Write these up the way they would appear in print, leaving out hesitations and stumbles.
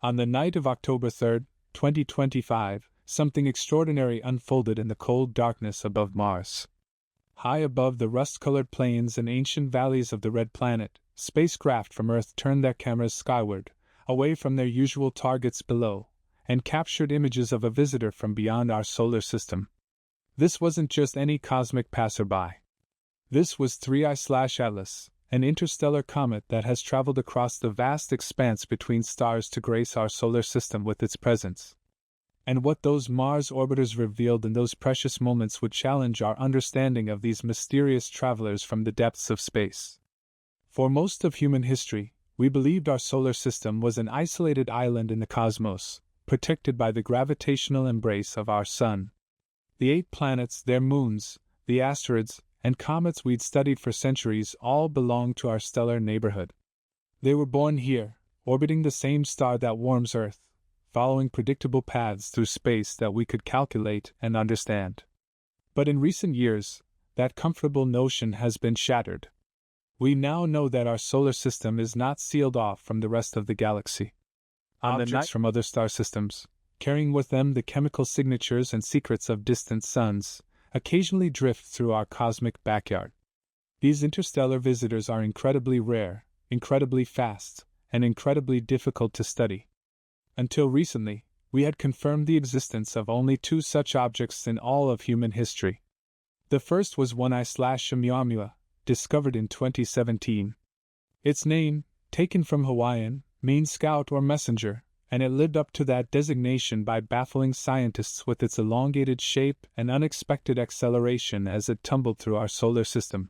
On the night of October 3, 2025, something extraordinary unfolded in the cold darkness above Mars. High above the rust-colored plains and ancient valleys of the red planet, spacecraft from Earth turned their cameras skyward, away from their usual targets below, and captured images of a visitor from beyond our solar system. This wasn't just any cosmic passerby. This was 3I/Atlas, an interstellar comet that has traveled across the vast expanse between stars to grace our solar system with its presence. And what those Mars orbiters revealed in those precious moments would challenge our understanding of these mysterious travelers from the depths of space. For most of human history, we believed our solar system was an isolated island in the cosmos, protected by the gravitational embrace of our Sun. The 8 planets, their moons, the asteroids, and comets we'd studied for centuries all belonged to our stellar neighborhood. They were born here, orbiting the same star that warms Earth, following predictable paths through space that we could calculate and understand. But in recent years, that comfortable notion has been shattered. We now know that our solar system is not sealed off from the rest of the galaxy. Objects from other star systems, carrying with them the chemical signatures and secrets of distant suns, occasionally drift through our cosmic backyard. These interstellar visitors are incredibly rare, incredibly fast, and incredibly difficult to study. Until recently, we had confirmed the existence of only 2 such objects in all of human history. The first was 1I/Oumuamua, discovered in 2017. Its name, taken from Hawaiian, means scout or messenger, and it lived up to that designation by baffling scientists with its elongated shape and unexpected acceleration as it tumbled through our solar system.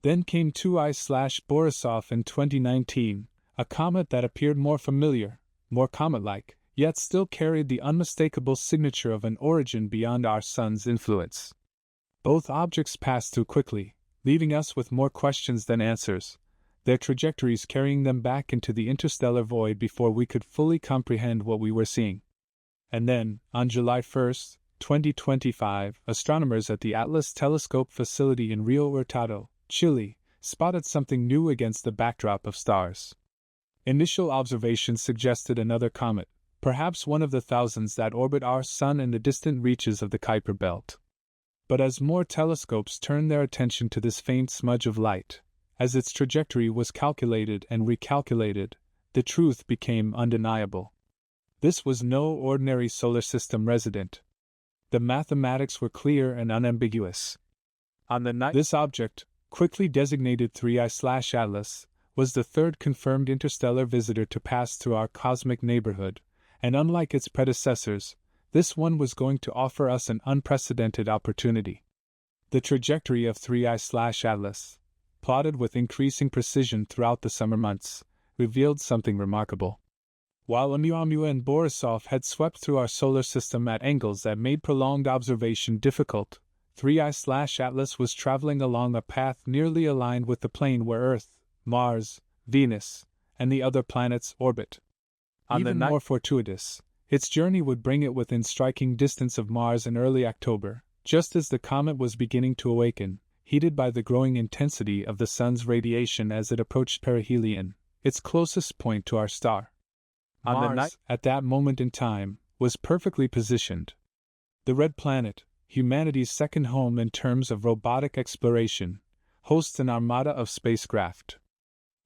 Then came 2I/Borisov in 2019, a comet that appeared more familiar, more comet-like, yet still carried the unmistakable signature of an origin beyond our Sun's influence. Both objects passed through quickly, leaving us with more questions than answers, their trajectories carrying them back into the interstellar void before we could fully comprehend what we were seeing. And then, on July 1, 2025, astronomers at the Atlas Telescope facility in Rio Hurtado, Chile, spotted something new against the backdrop of stars. Initial observations suggested another comet, perhaps one of the thousands that orbit our Sun in the distant reaches of the Kuiper Belt. But as more telescopes turned their attention to this faint smudge of light, as its trajectory was calculated and recalculated, the truth became undeniable. This was no ordinary solar system resident. The mathematics were clear and unambiguous. On the night, this object, quickly designated 3I/Atlas, was the 3rd confirmed interstellar visitor to pass through our cosmic neighborhood, and unlike its predecessors, this one was going to offer us an unprecedented opportunity. The trajectory of 3I/Atlas, plotted with increasing precision throughout the summer months, revealed something remarkable. While Oumuamua and Borisov had swept through our solar system at angles that made prolonged observation difficult, 3I/Atlas was traveling along a path nearly aligned with the plane where Earth, Mars, Venus, and the other planets orbit. Even more fortuitous, its journey would bring it within striking distance of Mars in early October, just as the comet was beginning to awaken, heated by the growing intensity of the Sun's radiation as it approached perihelion, its closest point to our star. Mars, at that moment in time, was perfectly positioned. The red planet, humanity's second home in terms of robotic exploration, hosts an armada of spacecraft.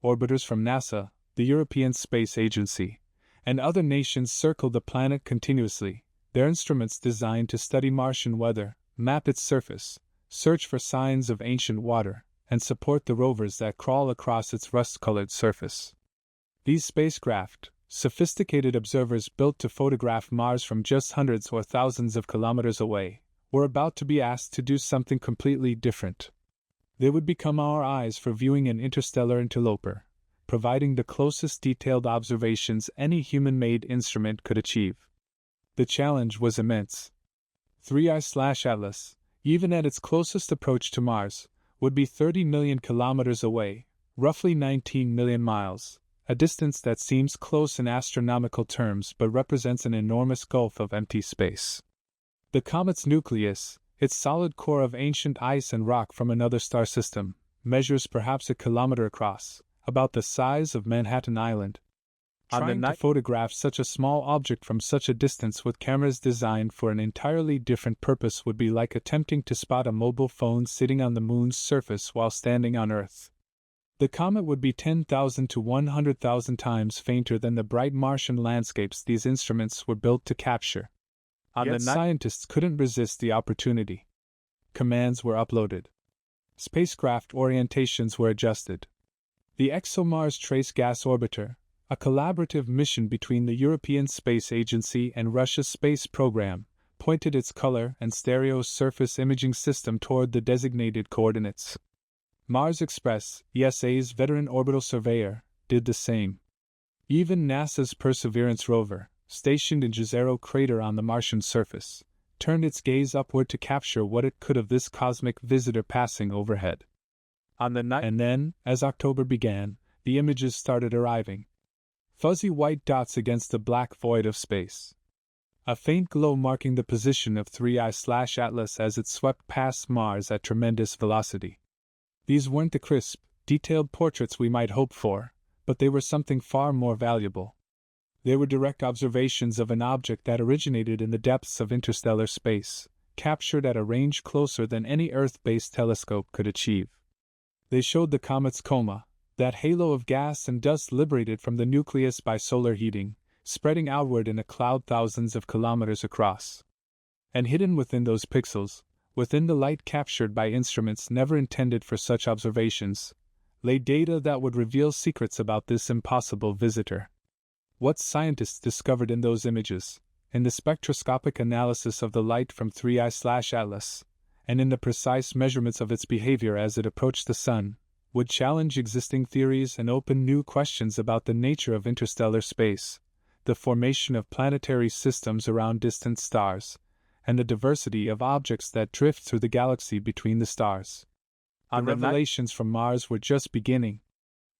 Orbiters from NASA, the European Space Agency, and other nations circle the planet continuously, their instruments designed to study Martian weather, map its surface, search for signs of ancient water, and support the rovers that crawl across its rust-colored surface. These spacecraft, sophisticated observers built to photograph Mars from just hundreds or thousands of kilometers away, were about to be asked to do something completely different. They would become our eyes for viewing an interstellar interloper, providing the closest detailed observations any human-made instrument could achieve. The challenge was immense. 3I/Atlas, even at its closest approach to Mars, would be 30 million kilometers away, roughly 19 million miles, a distance that seems close in astronomical terms but represents an enormous gulf of empty space. The comet's nucleus, its solid core of ancient ice and rock from another star system, measures perhaps a kilometer across, about the size of Manhattan Island. Trying to photograph such a small object from such a distance with cameras designed for an entirely different purpose would be like attempting to spot a mobile phone sitting on the moon's surface while standing on Earth. The comet would be 10,000 to 100,000 times fainter than the bright Martian landscapes these instruments were built to capture. Yet scientists couldn't resist the opportunity. Commands were uploaded. Spacecraft orientations were adjusted. The ExoMars Trace Gas Orbiter, a collaborative mission between the European Space Agency and Russia's space program, pointed its color and stereo surface imaging system toward the designated coordinates. Mars Express, ESA's veteran orbital surveyor, did the same. Even NASA's Perseverance rover, stationed in Jezero crater on the Martian surface, turned its gaze upward to capture what it could of this cosmic visitor passing overhead. And then, as October began, the images started arriving. Fuzzy white dots against the black void of space. A faint glow marking the position of 3I/Atlas as it swept past Mars at tremendous velocity. These weren't the crisp, detailed portraits we might hope for, but they were something far more valuable. They were direct observations of an object that originated in the depths of interstellar space, captured at a range closer than any Earth-based telescope could achieve. They showed the comet's coma, that halo of gas and dust liberated from the nucleus by solar heating, spreading outward in a cloud thousands of kilometers across. And hidden within those pixels, within the light captured by instruments never intended for such observations, lay data that would reveal secrets about this impossible visitor. What scientists discovered in those images, in the spectroscopic analysis of the light from 3I/Atlas, and in the precise measurements of its behavior as it approached the Sun, would challenge existing theories and open new questions about the nature of interstellar space, the formation of planetary systems around distant stars, and the diversity of objects that drift through the galaxy between the stars. The revelations from Mars were just beginning.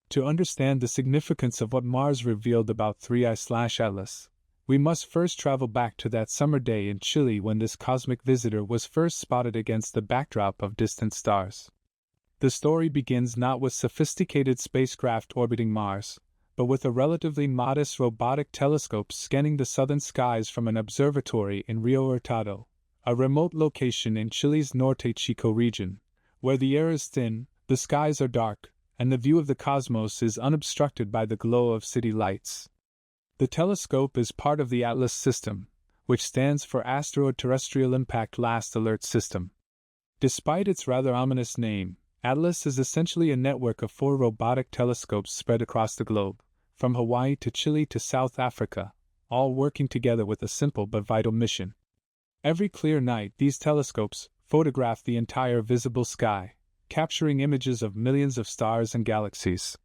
To understand the significance of what Mars revealed about 3I/Atlas, we must first travel back to that summer day in Chile when this cosmic visitor was first spotted against the backdrop of distant stars. The story begins not with sophisticated spacecraft orbiting Mars, but with a relatively modest robotic telescope scanning the southern skies from an observatory in Rio Hurtado, a remote location in Chile's Norte Chico region, where the air is thin, the skies are dark, and the view of the cosmos is unobstructed by the glow of city lights. The telescope is part of the ATLAS system, which stands for Asteroid Terrestrial Impact Last Alert System. Despite its rather ominous name, ATLAS is essentially a network of 4 robotic telescopes spread across the globe, from Hawaii to Chile to South Africa, all working together with a simple but vital mission. Every clear night, these telescopes photograph the entire visible sky, capturing images of millions of stars and galaxies.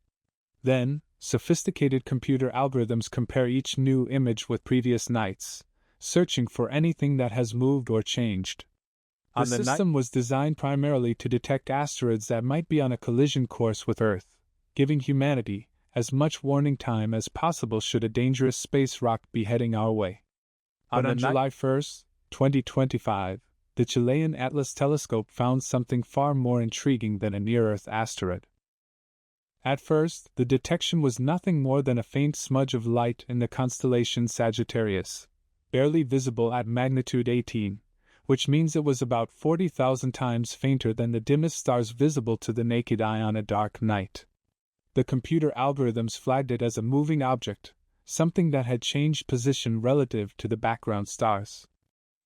Then, sophisticated computer algorithms compare each new image with previous nights, searching for anything that has moved or changed. The system was designed primarily to detect asteroids that might be on a collision course with Earth, giving humanity as much warning time as possible should a dangerous space rock be heading our way. But on July 1, 2025, the Chilean ATLAS telescope found something far more intriguing than a near-Earth asteroid. At first, the detection was nothing more than a faint smudge of light in the constellation Sagittarius, barely visible at magnitude 18. Which means it was about 40,000 times fainter than the dimmest stars visible to the naked eye on a dark night. The computer algorithms flagged it as a moving object, something that had changed position relative to the background stars.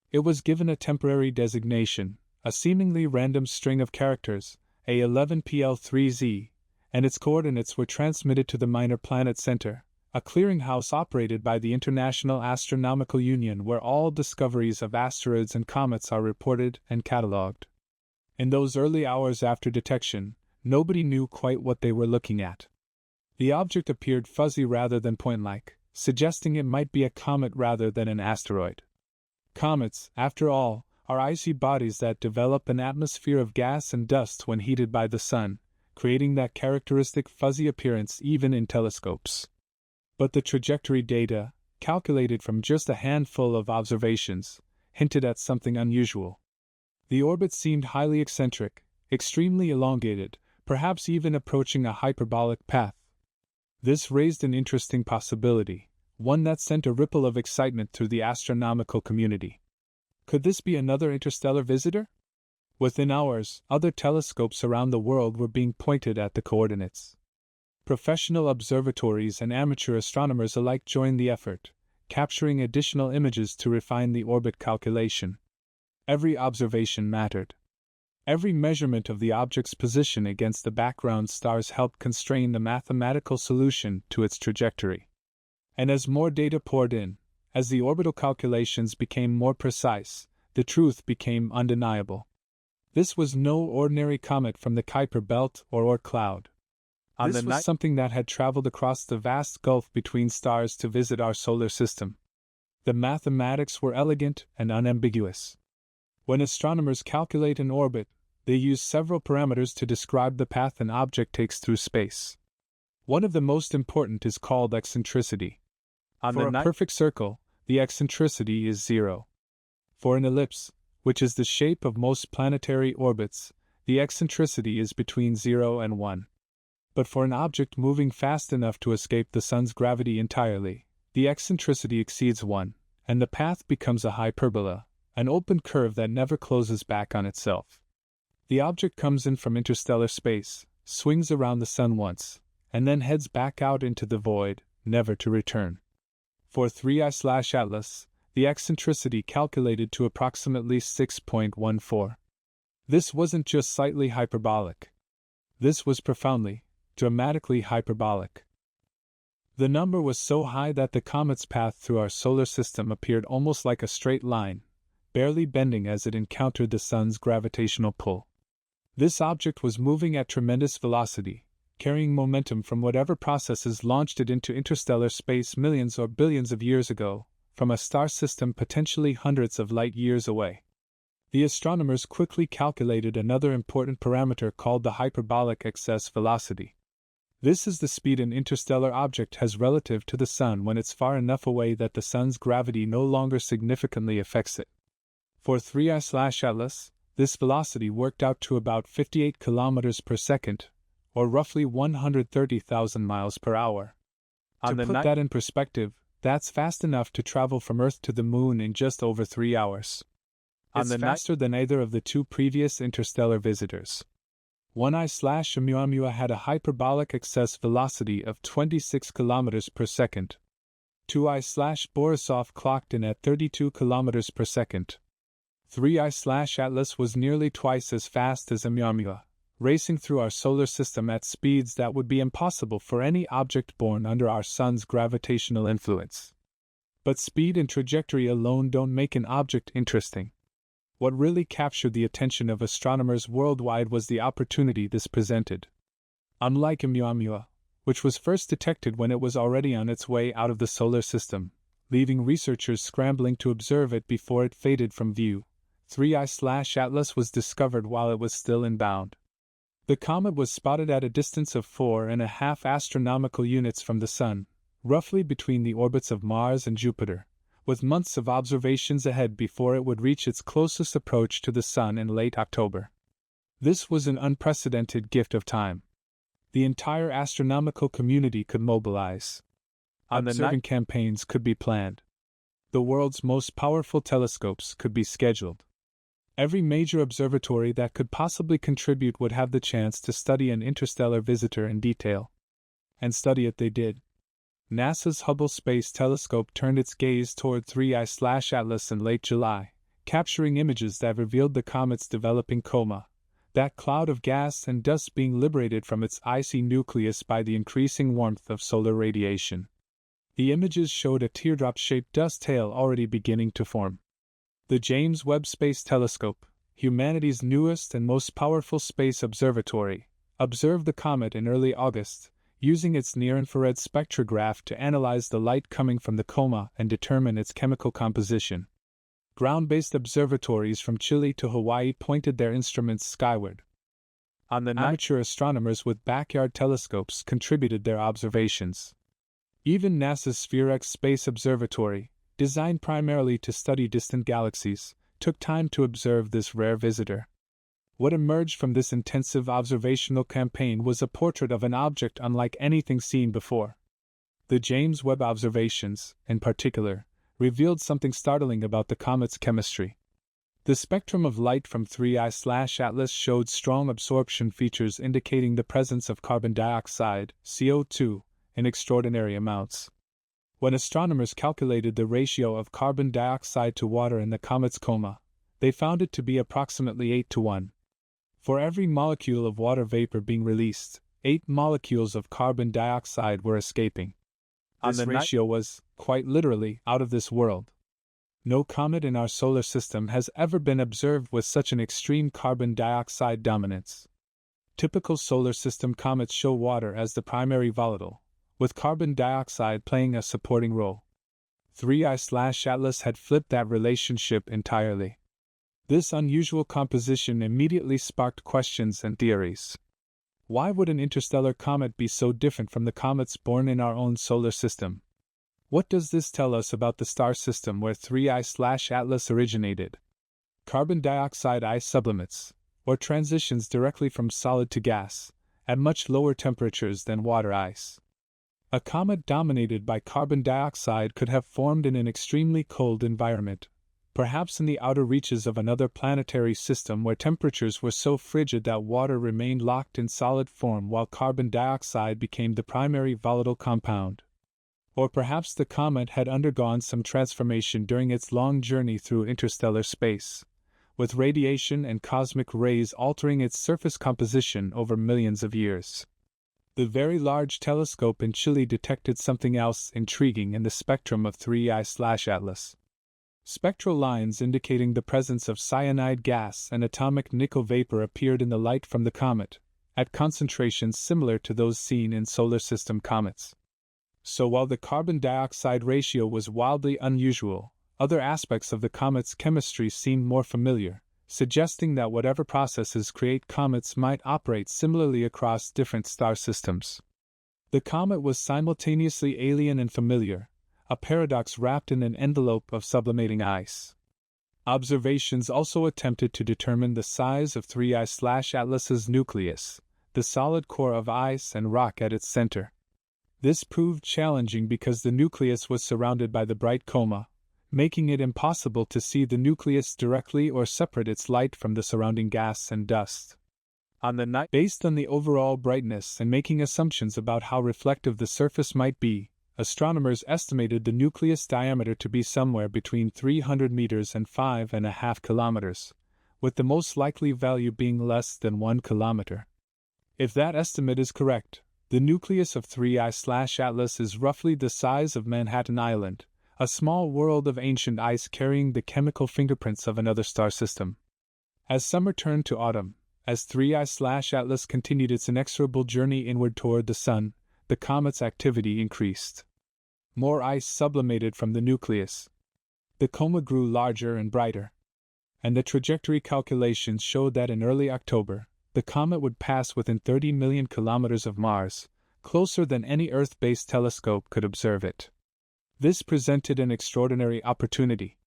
It was given a temporary designation, a seemingly random string of characters, A11PL3Z, and its coordinates were transmitted to the Minor Planet Center, a clearinghouse operated by the International Astronomical Union where all discoveries of asteroids and comets are reported and catalogued. In those early hours after detection, nobody knew quite what they were looking at. The object appeared fuzzy rather than point-like, suggesting it might be a comet rather than an asteroid. Comets, after all, are icy bodies that develop an atmosphere of gas and dust when heated by the sun, creating that characteristic fuzzy appearance even in telescopes. But the trajectory data, calculated from just a handful of observations, hinted at something unusual. The orbit seemed highly eccentric, extremely elongated, perhaps even approaching a hyperbolic path. This raised an interesting possibility, one that sent a ripple of excitement through the astronomical community. Could this be another interstellar visitor? Within hours, other telescopes around the world were being pointed at the coordinates. Professional observatories and amateur astronomers alike joined the effort, capturing additional images to refine the orbit calculation. Every observation mattered. Every measurement of the object's position against the background stars helped constrain the mathematical solution to its trajectory. And as more data poured in, as the orbital calculations became more precise, the truth became undeniable. This was no ordinary comet from the Kuiper belt or Oort cloud. This was something that had traveled across the vast gulf between stars to visit our solar system. The mathematics were elegant and unambiguous. When astronomers calculate an orbit, they use several parameters to describe the path an object takes through space. One of the most important is called eccentricity. For a perfect circle, the eccentricity is 0. For an ellipse, which is the shape of most planetary orbits, the eccentricity is between 0 and 1. But for an object moving fast enough to escape the sun's gravity entirely, the eccentricity exceeds 1, and the path becomes a hyperbola, an open curve that never closes back on itself. The object comes in from interstellar space, swings around the sun once, and then heads back out into the void, never to return. For 3I/Atlas, the eccentricity calculated to approximately 6.14. This wasn't just slightly hyperbolic. This was profoundly, dramatically hyperbolic. The number was so high that the comet's path through our solar system appeared almost like a straight line, barely bending as it encountered the sun's gravitational pull. This object was moving at tremendous velocity, carrying momentum from whatever processes launched it into interstellar space millions or billions of years ago, from a star system potentially hundreds of light years away. The astronomers quickly calculated another important parameter called the hyperbolic excess velocity. This is the speed an interstellar object has relative to the Sun when it's far enough away that the Sun's gravity no longer significantly affects it. For 3I/Atlas, this velocity worked out to about 58 kilometers per second, or roughly 130,000 miles per hour. To put that in perspective, that's fast enough to travel from Earth to the Moon in just over 3 hours. It's faster than either of the two previous interstellar visitors. 1I/Oumuamua had a hyperbolic excess velocity of 26 kilometers per second. 2I/Borisov clocked in at 32 kilometers per second. 3I/Atlas was nearly twice as fast as Oumuamua, racing through our solar system at speeds that would be impossible for any object born under our sun's gravitational influence. But speed and trajectory alone don't make an object interesting. What really captured the attention of astronomers worldwide was the opportunity this presented. Unlike Oumuamua, which was first detected when it was already on its way out of the solar system, leaving researchers scrambling to observe it before it faded from view, 3I/Atlas was discovered while it was still inbound. The comet was spotted at a distance of 4.5 astronomical units from the Sun, roughly between the orbits of Mars and Jupiter, with months of observations ahead before it would reach its closest approach to the Sun in late October. This was an unprecedented gift of time. The entire astronomical community could mobilize. Observing campaigns could be planned. The world's most powerful telescopes could be scheduled. Every major observatory that could possibly contribute would have the chance to study an interstellar visitor in detail. And study it they did. NASA's Hubble Space Telescope turned its gaze toward 3I/Atlas in late July, capturing images that revealed the comet's developing coma, that cloud of gas and dust being liberated from its icy nucleus by the increasing warmth of solar radiation. The images showed a teardrop-shaped dust tail already beginning to form. The James Webb Space Telescope, humanity's newest and most powerful space observatory, observed the comet in early August, using its near-infrared spectrograph to analyze the light coming from the coma and determine its chemical composition. Ground-based observatories from Chile to Hawaii pointed their instruments skyward. Amateur astronomers with backyard telescopes contributed their observations. Even NASA's SphereX Space Observatory, designed primarily to study distant galaxies, took time to observe this rare visitor. What emerged from this intensive observational campaign was a portrait of an object unlike anything seen before. The James Webb observations, in particular, revealed something startling about the comet's chemistry. The spectrum of light from 3I/Atlas showed strong absorption features indicating the presence of carbon dioxide, CO2, in extraordinary amounts. When astronomers calculated the ratio of carbon dioxide to water in the comet's coma, they found it to be approximately 8:1. For every molecule of water vapor being released, 8 molecules of carbon dioxide were escaping. This ratio was, quite literally, out of this world. No comet in our solar system has ever been observed with such an extreme carbon dioxide dominance. Typical solar system comets show water as the primary volatile, with carbon dioxide playing a supporting role. 3I/Atlas had flipped that relationship entirely. This unusual composition immediately sparked questions and theories. Why would an interstellar comet be so different from the comets born in our own solar system? What does this tell us about the star system where 3I/Atlas originated? Carbon dioxide ice sublimates, or transitions directly from solid to gas, at much lower temperatures than water ice. A comet dominated by carbon dioxide could have formed in an extremely cold environment, perhaps in the outer reaches of another planetary system where temperatures were so frigid that water remained locked in solid form while carbon dioxide became the primary volatile compound. Or perhaps the comet had undergone some transformation during its long journey through interstellar space, with radiation and cosmic rays altering its surface composition over millions of years. The Very Large Telescope in Chile detected something else intriguing in the spectrum of 3I/Atlas. Spectral lines indicating the presence of cyanide gas and atomic nickel vapor appeared in the light from the comet, at concentrations similar to those seen in solar system comets. So while the carbon dioxide ratio was wildly unusual, other aspects of the comet's chemistry seemed more familiar, suggesting that whatever processes create comets might operate similarly across different star systems. The comet was simultaneously alien and familiar, a paradox wrapped in an envelope of sublimating ice. Observations also attempted to determine the size of 3I/Atlas's nucleus, the solid core of ice and rock at its center. This proved challenging because the nucleus was surrounded by the bright coma, making it impossible to see the nucleus directly or separate its light from the surrounding gas and dust. Based on the overall brightness and making assumptions about how reflective the surface might be, astronomers estimated the nucleus diameter to be somewhere between 300 meters and 5.5 kilometers, with the most likely value being less than 1 kilometer. If that estimate is correct, the nucleus of 3I/Atlas is roughly the size of Manhattan Island, a small world of ancient ice carrying the chemical fingerprints of another star system. As summer turned to autumn, as 3I/Atlas continued its inexorable journey inward toward the sun, the comet's activity increased. More ice sublimated from the nucleus. The coma grew larger and brighter. And the trajectory calculations showed that in early October, the comet would pass within 30 million kilometers of Mars, closer than any Earth-based telescope could observe it. This presented an extraordinary opportunity.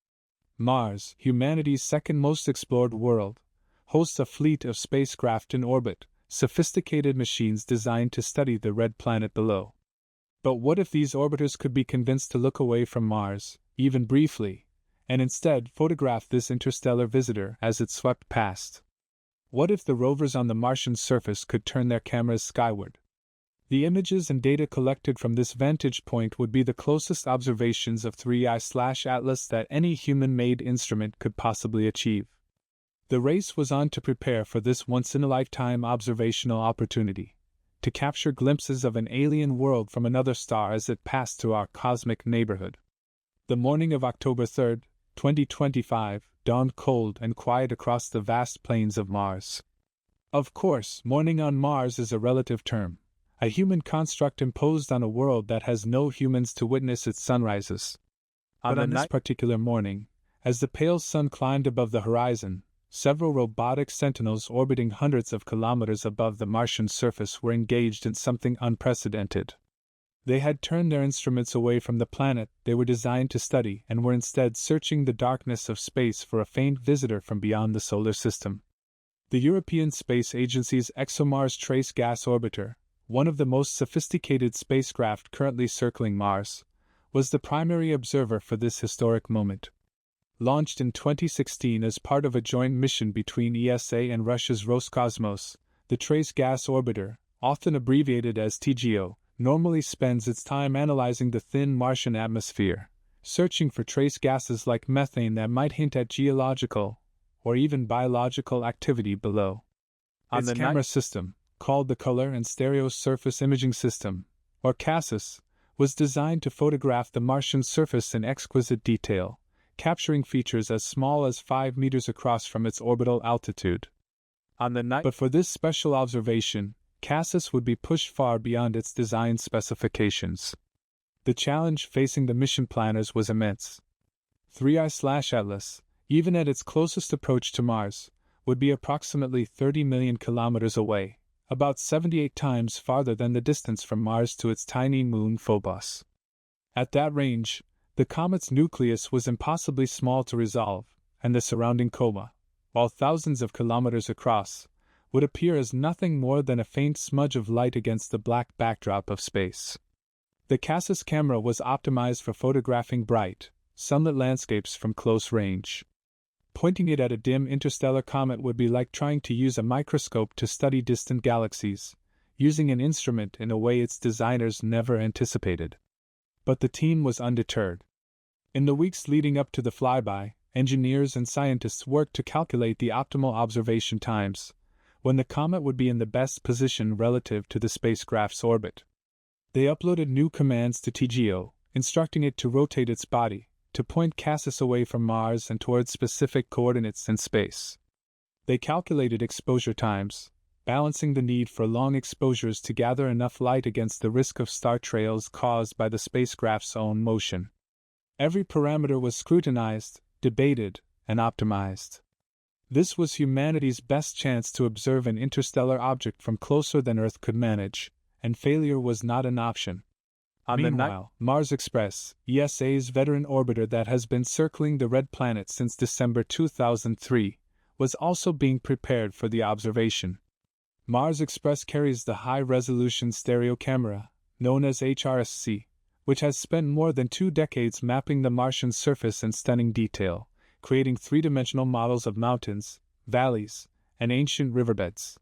Mars, humanity's second most explored world, hosts a fleet of spacecraft in orbit, sophisticated machines designed to study the red planet below. But what if these orbiters could be convinced to look away from Mars, even briefly, and instead photograph this interstellar visitor as it swept past? What if the rovers on the Martian surface could turn their cameras skyward? The images and data collected from this vantage point would be the closest observations of 3I/Atlas that any human-made instrument could possibly achieve. The race was on to prepare for this once-in-a-lifetime observational opportunity, to capture glimpses of an alien world from another star as it passed through our cosmic neighborhood. The morning of October 3, 2025, dawned cold and quiet across the vast plains of Mars. Of course, morning on Mars is a relative term, a human construct imposed on a world that has no humans to witness its sunrises. But on this particular morning, as the pale sun climbed above the horizon, several robotic sentinels orbiting hundreds of kilometers above the Martian surface were engaged in something unprecedented. They had turned their instruments away from the planet they were designed to study and were instead searching the darkness of space for a faint visitor from beyond the solar system. The European Space Agency's ExoMars Trace Gas Orbiter, one of the most sophisticated spacecraft currently circling Mars, was the primary observer for this historic moment. Launched in 2016 as part of a joint mission between ESA and Russia's Roscosmos, the Trace Gas Orbiter, often abbreviated as TGO, normally spends its time analyzing the thin Martian atmosphere, searching for trace gases like methane that might hint at geological or even biological activity below. Its camera system, called the Color and Stereo Surface Imaging System, or CASIS, was designed to photograph the Martian surface in exquisite detail, capturing features as small as 5 meters across from its orbital altitude. But for this special observation, CASIS would be pushed far beyond its design specifications. The challenge facing the mission planners was immense. 3I/Atlas, even at its closest approach to Mars, would be approximately 30 million kilometers away, about 78 times farther than the distance from Mars to its tiny moon Phobos. At that range, the comet's nucleus was impossibly small to resolve, and the surrounding coma, while thousands of kilometers across, would appear as nothing more than a faint smudge of light against the black backdrop of space. The CASIS camera was optimized for photographing bright, sunlit landscapes from close range. Pointing it at a dim interstellar comet would be like trying to use a microscope to study distant galaxies, using an instrument in a way its designers never anticipated. But the team was undeterred. In the weeks leading up to the flyby, engineers and scientists worked to calculate the optimal observation times, when the comet would be in the best position relative to the spacecraft's orbit. They uploaded new commands to TGO, instructing it to rotate its body, to point CASIS away from Mars and towards specific coordinates in space. They calculated exposure times, balancing the need for long exposures to gather enough light against the risk of star trails caused by the spacecraft's own motion. Every parameter was scrutinized, debated, and optimized. This was humanity's best chance to observe an interstellar object from closer than Earth could manage, and failure was not an option. Meanwhile, Mars Express, ESA's veteran orbiter that has been circling the red planet since December 2003, was also being prepared for the observation. Mars Express carries the high-resolution stereo camera, known as HRSC, which has spent more than 2 decades mapping the Martian surface in stunning detail, creating three-dimensional models of mountains, valleys, and ancient riverbeds.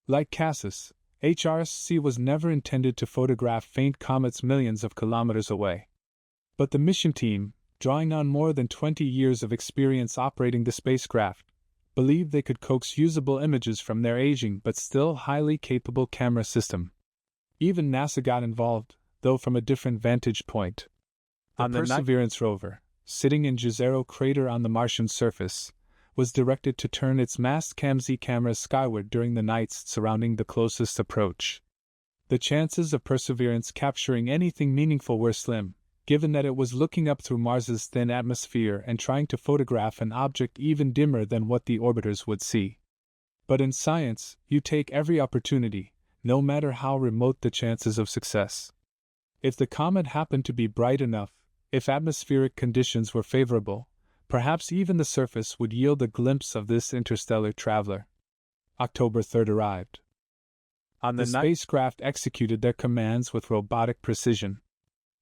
Like CASIS, HRSC was never intended to photograph faint comets millions of kilometers away. But the mission team, drawing on more than 20 years of experience operating the spacecraft, believed they could coax usable images from their aging but still highly capable camera system. Even NASA got involved, though from a different vantage point. The Perseverance rover, sitting in Jezero crater on the Martian surface, was directed to turn its Mastcam-Z cameras skyward during the nights surrounding the closest approach. The chances of Perseverance capturing anything meaningful were slim, given that it was looking up through Mars's thin atmosphere and trying to photograph an object even dimmer than what the orbiters would see. But in science, you take every opportunity, no matter how remote the chances of success. If the comet happened to be bright enough, if atmospheric conditions were favorable, perhaps even the surface would yield a glimpse of this interstellar traveler. October 3rd arrived. The spacecraft executed their commands with robotic precision.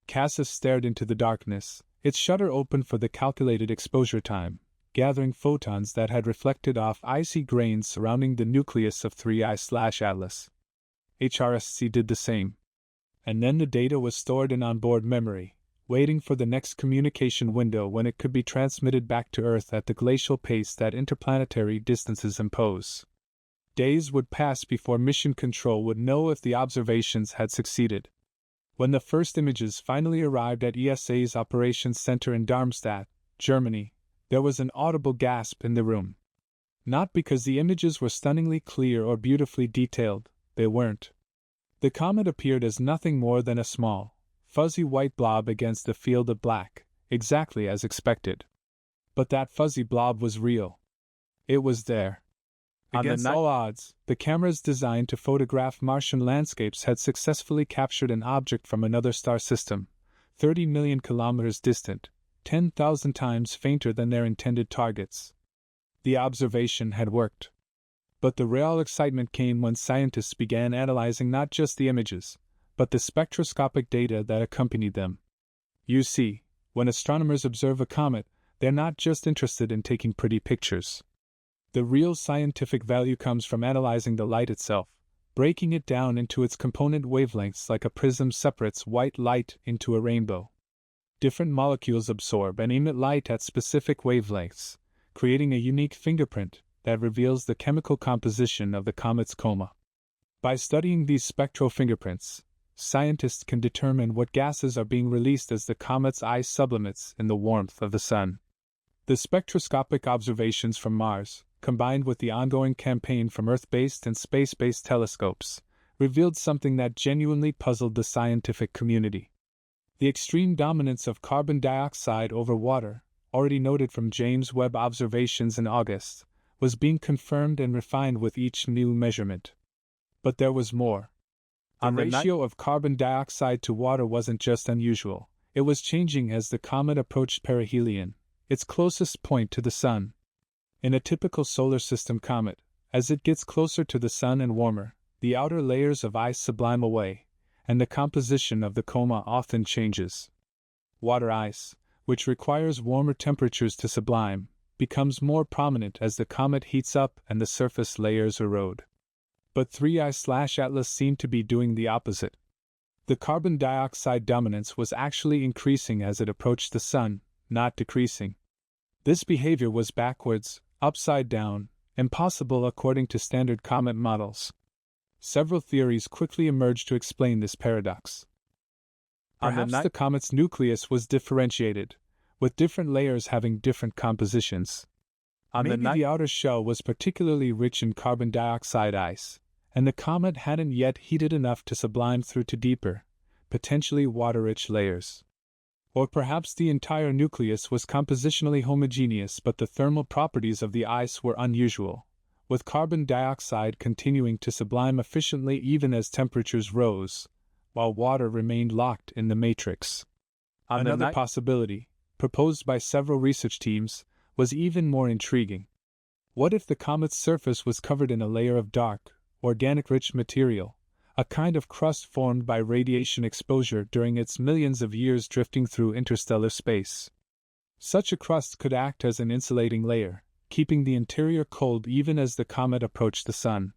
CASIS stared into the darkness, its shutter open for the calculated exposure time, gathering photons that had reflected off icy grains surrounding the nucleus of 3I/Atlas. HRSC did the same. And then the data was stored in onboard memory, waiting for the next communication window when it could be transmitted back to Earth at the glacial pace that interplanetary distances impose. Days would pass before mission control would know if the observations had succeeded. When the first images finally arrived at ESA's operations center in Darmstadt, Germany, there was an audible gasp in the room. Not because the images were stunningly clear or beautifully detailed, they weren't. The comet appeared as nothing more than a small, fuzzy white blob against a field of black, exactly as expected. But that fuzzy blob was real. It was there. Against all odds, the cameras designed to photograph Martian landscapes had successfully captured an object from another star system, 30 million kilometers distant, 10,000 times fainter than their intended targets. The observation had worked. But the real excitement came when scientists began analyzing not just the images, but the spectroscopic data that accompanied them. You see, when astronomers observe a comet, they're not just interested in taking pretty pictures. The real scientific value comes from analyzing the light itself, breaking it down into its component wavelengths like a prism separates white light into a rainbow. Different molecules absorb and emit light at specific wavelengths, creating a unique fingerprint that reveals the chemical composition of the comet's coma. By studying these spectral fingerprints, scientists can determine what gases are being released as the comet's ice sublimates in the warmth of the sun. The spectroscopic observations from Mars, combined with the ongoing campaign from Earth-based and space-based telescopes, revealed something that genuinely puzzled the scientific community. The extreme dominance of carbon dioxide over water, already noted from James Webb observations in August, was being confirmed and refined with each new measurement. But there was more. The ratio of carbon dioxide to water wasn't just unusual, it was changing as the comet approached perihelion, its closest point to the Sun. In a typical solar system comet, as it gets closer to the Sun and warmer, the outer layers of ice sublime away, and the composition of the coma often changes. Water ice, which requires warmer temperatures to sublime, becomes more prominent as the comet heats up and the surface layers erode. But 3I/Atlas seemed to be doing the opposite. The carbon dioxide dominance was actually increasing as it approached the Sun, not decreasing. This behavior was backwards, upside down, impossible according to standard comet models. Several theories quickly emerged to explain this paradox. Perhaps the comet's nucleus was differentiated, with different layers having different compositions. Maybe the outer shell was particularly rich in carbon dioxide ice, and the comet hadn't yet heated enough to sublime through to deeper, potentially water-rich layers. Or perhaps the entire nucleus was compositionally homogeneous but the thermal properties of the ice were unusual, with carbon dioxide continuing to sublime efficiently even as temperatures rose, while water remained locked in the matrix. Another possibility, proposed by several research teams, was even more intriguing. What if the comet's surface was covered in a layer of dark, organic-rich material, a kind of crust formed by radiation exposure during its millions of years drifting through interstellar space? Such a crust could act as an insulating layer, keeping the interior cold even as the comet approached the Sun.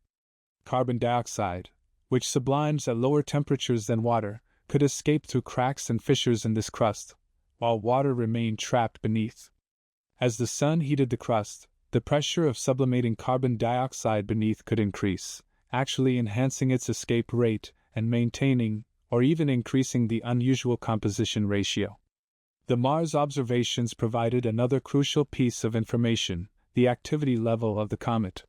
Carbon dioxide, which sublimes at lower temperatures than water, could escape through cracks and fissures in this crust, while water remained trapped beneath. As the Sun heated the crust, the pressure of sublimating carbon dioxide beneath could increase, actually enhancing its escape rate and maintaining, or even increasing the unusual composition ratio. The Mars observations provided another crucial piece of information: the activity level of the comet.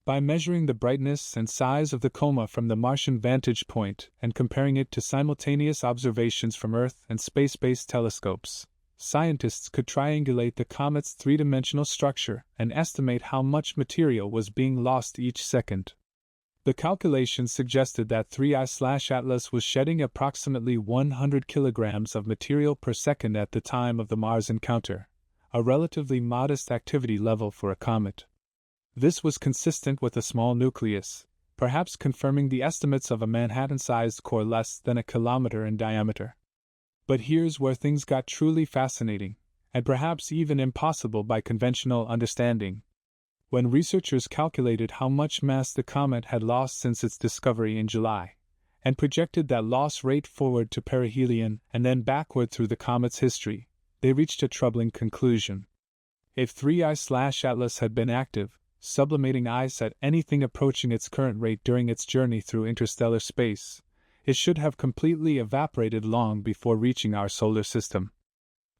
By measuring the brightness and size of the coma from the Martian vantage point and comparing it to simultaneous observations from Earth and space-based telescopes, scientists could triangulate the comet's three-dimensional structure and estimate how much material was being lost each second. The calculations suggested that 3I/Atlas was shedding approximately 100 kilograms of material per second at the time of the Mars encounter, a relatively modest activity level for a comet. This was consistent with a small nucleus, perhaps confirming the estimates of a Manhattan-sized core less than a kilometer in diameter. But here's where things got truly fascinating, and perhaps even impossible by conventional understanding. When researchers calculated how much mass the comet had lost since its discovery in July, and projected that loss rate forward to perihelion and then backward through the comet's history, they reached a troubling conclusion. If 3I/Atlas had been active, sublimating ice at anything approaching its current rate during its journey through interstellar space, it should have completely evaporated long before reaching our solar system.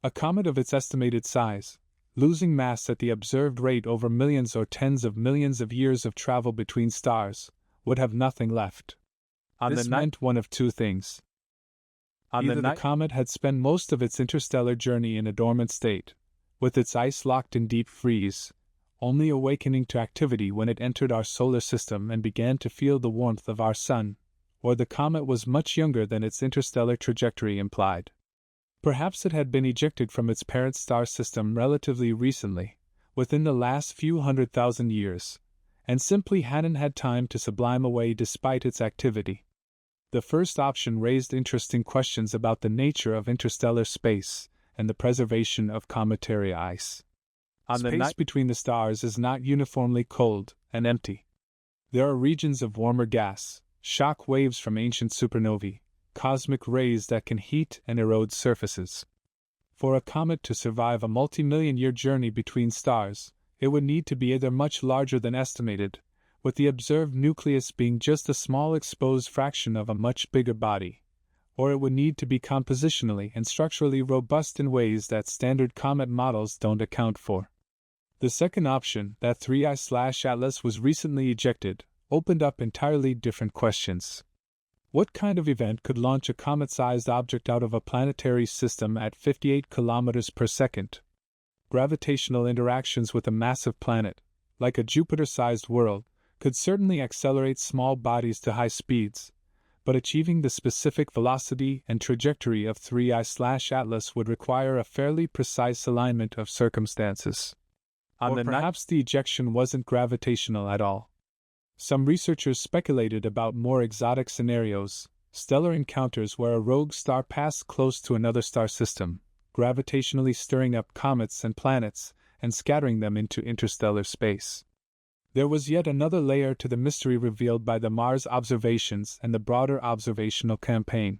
A comet of its estimated size, losing mass at the observed rate over millions or tens of millions of years of travel between stars, would have nothing left. This meant one of two things. Either the comet had spent most of its interstellar journey in a dormant state, with its ice locked in deep freeze, only awakening to activity when it entered our solar system and began to feel the warmth of our Sun, or the comet was much younger than its interstellar trajectory implied. Perhaps it had been ejected from its parent star system relatively recently, within the last few 100,000 years, and simply hadn't had time to sublime away despite its activity. The first option raised interesting questions about the nature of interstellar space and the preservation of cometary ice. Space between the stars is not uniformly cold and empty. There are regions of warmer gas, shock waves from ancient supernovae, cosmic rays that can heat and erode surfaces. For a comet to survive a multi-million-year journey between stars, it would need to be either much larger than estimated, with the observed nucleus being just a small exposed fraction of a much bigger body, or it would need to be compositionally and structurally robust in ways that standard comet models don't account for. The second option, that 3I/Atlas was recently ejected, opened up entirely different questions. What kind of event could launch a comet-sized object out of a planetary system at 58 kilometers per second? Gravitational interactions with a massive planet, like a Jupiter-sized world, could certainly accelerate small bodies to high speeds, but achieving the specific velocity and trajectory of 3I/Atlas would require a fairly precise alignment of circumstances. Or perhaps the ejection wasn't gravitational at all. Some researchers speculated about more exotic scenarios, stellar encounters where a rogue star passed close to another star system, gravitationally stirring up comets and planets and scattering them into interstellar space. There was yet another layer to the mystery revealed by the Mars observations and the broader observational campaign.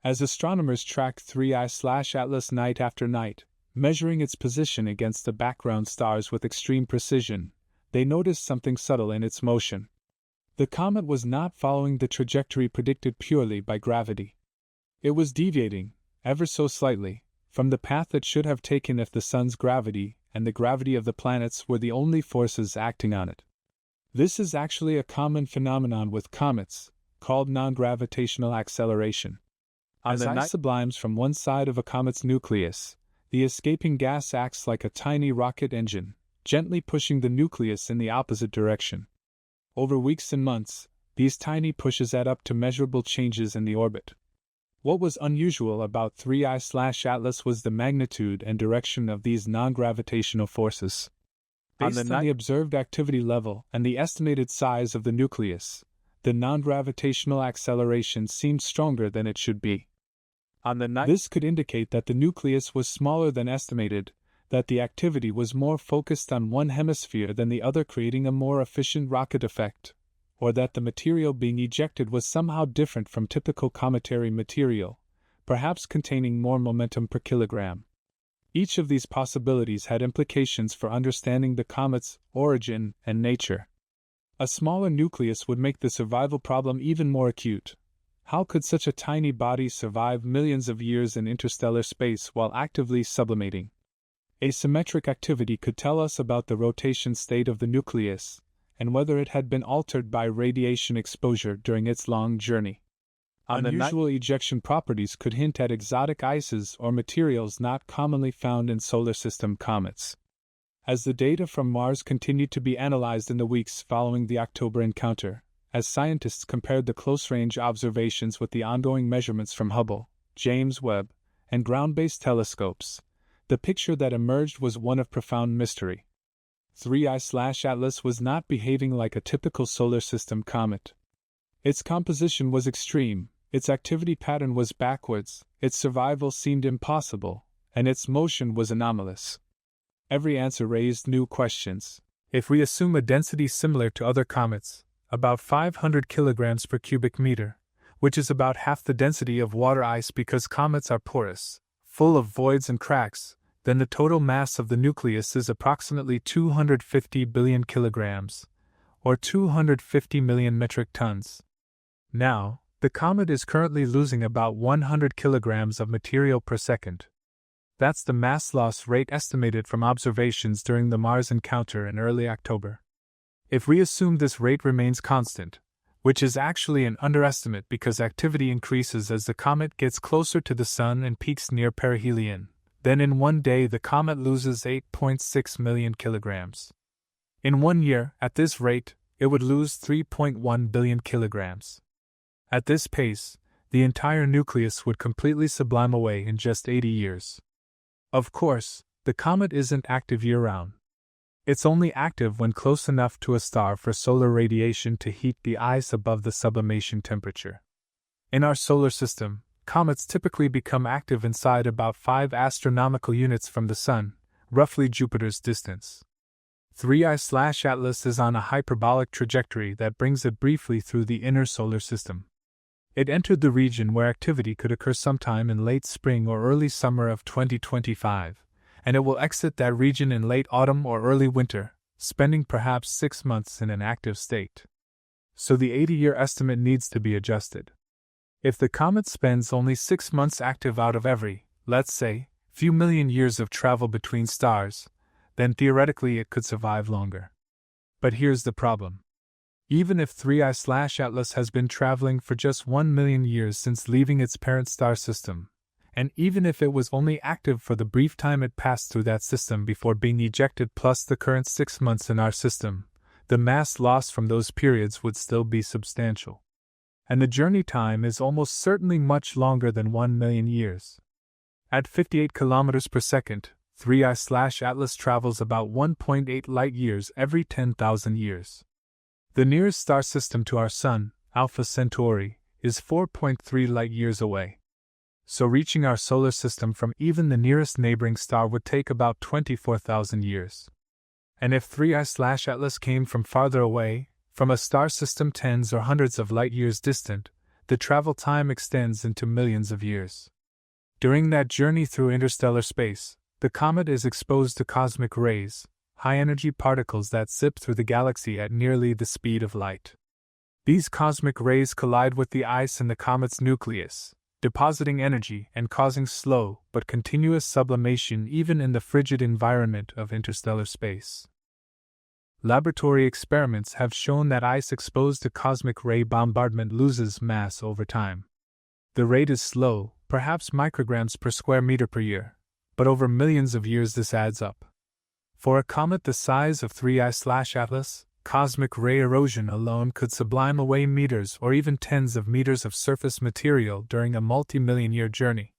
As astronomers tracked 3I/Atlas night after night, measuring its position against the background stars with extreme precision, they noticed something subtle in its motion. The comet was not following the trajectory predicted purely by gravity. It was deviating, ever so slightly, from the path it should have taken if the Sun's gravity and the gravity of the planets were the only forces acting on it. This is actually a common phenomenon with comets, called non-gravitational acceleration. As ice sublimes from one side of a comet's nucleus, the escaping gas acts like a tiny rocket engine, gently pushing the nucleus in the opposite direction. Over weeks and months, these tiny pushes add up to measurable changes in the orbit. What was unusual about 3I/Atlas was the magnitude and direction of these non-gravitational forces. Based on the observed activity level and the estimated size of the nucleus, the non-gravitational acceleration seemed stronger than it should be. This could indicate that the nucleus was smaller than estimated, that the activity was more focused on one hemisphere than the other, creating a more efficient rocket effect, or that the material being ejected was somehow different from typical cometary material, perhaps containing more momentum per kilogram. Each of these possibilities had implications for understanding the comet's origin and nature. A smaller nucleus would make the survival problem even more acute. How could such a tiny body survive millions of years in interstellar space while actively sublimating? Asymmetric activity could tell us about the rotation state of the nucleus, and whether it had been altered by radiation exposure during its long journey. Unusual ejection properties could hint at exotic ices or materials not commonly found in solar system comets. As the data from Mars continued to be analyzed in the weeks following the October encounter, as scientists compared the close-range observations with the ongoing measurements from Hubble, James Webb, and ground-based telescopes, the picture that emerged was one of profound mystery. 3I/Atlas was not behaving like a typical solar system comet. Its composition was extreme, its activity pattern was backwards, its survival seemed impossible, and its motion was anomalous. Every answer raised new questions. If we assume a density similar to other comets, about 500 kilograms per cubic meter, which is about half the density of water ice because comets are porous, full of voids and cracks, then the total mass of the nucleus is approximately 250 billion kilograms, or 250 million metric tons. Now, the comet is currently losing about 100 kilograms of material per second. That's the mass loss rate estimated from observations during the Mars encounter in early October. If we assume this rate remains constant, which is actually an underestimate because activity increases as the comet gets closer to the Sun and peaks near perihelion, then in one day the comet loses 8.6 million kilograms. In 1 year, at this rate, it would lose 3.1 billion kilograms. At this pace, the entire nucleus would completely sublime away in just 80 years. Of course, the comet isn't active year-round. It's only active when close enough to a star for solar radiation to heat the ice above the sublimation temperature. In our solar system, comets typically become active inside about 5 astronomical units from the Sun, roughly Jupiter's distance. 3I/Atlas is on a hyperbolic trajectory that brings it briefly through the inner solar system. It entered the region where activity could occur sometime in late spring or early summer of 2025, and it will exit that region in late autumn or early winter, spending perhaps 6 months in an active state. So the 80-year estimate needs to be adjusted. If the comet spends only 6 months active out of every, let's say, few million years of travel between stars, then theoretically it could survive longer. But here's the problem. Even if 3I/Atlas has been traveling for just 1 million years since leaving its parent star system, and even if it was only active for the brief time it passed through that system before being ejected plus the current 6 months in our system, the mass loss from those periods would still be substantial. And the journey time is almost certainly much longer than 1 million years. At 58 kilometers per second, 3I/Atlas travels about 1.8 light-years every 10,000 years. The nearest star system to our Sun, Alpha Centauri, is 4.3 light-years away. So reaching our solar system from even the nearest neighboring star would take about 24,000 years. And if 3I/Atlas came from farther away, from a star system tens or hundreds of light-years distant, the travel time extends into millions of years. During that journey through interstellar space, the comet is exposed to cosmic rays, high-energy particles that zip through the galaxy at nearly the speed of light. These cosmic rays collide with the ice in the comet's nucleus, depositing energy and causing slow but continuous sublimation even in the frigid environment of interstellar space. Laboratory experiments have shown that ice exposed to cosmic ray bombardment loses mass over time. The rate is slow, perhaps micrograms per square meter per year, but over millions of years this adds up. For a comet the size of 3I/Atlas, cosmic ray erosion alone could sublime away meters or even tens of meters of surface material during a multi-million-year journey.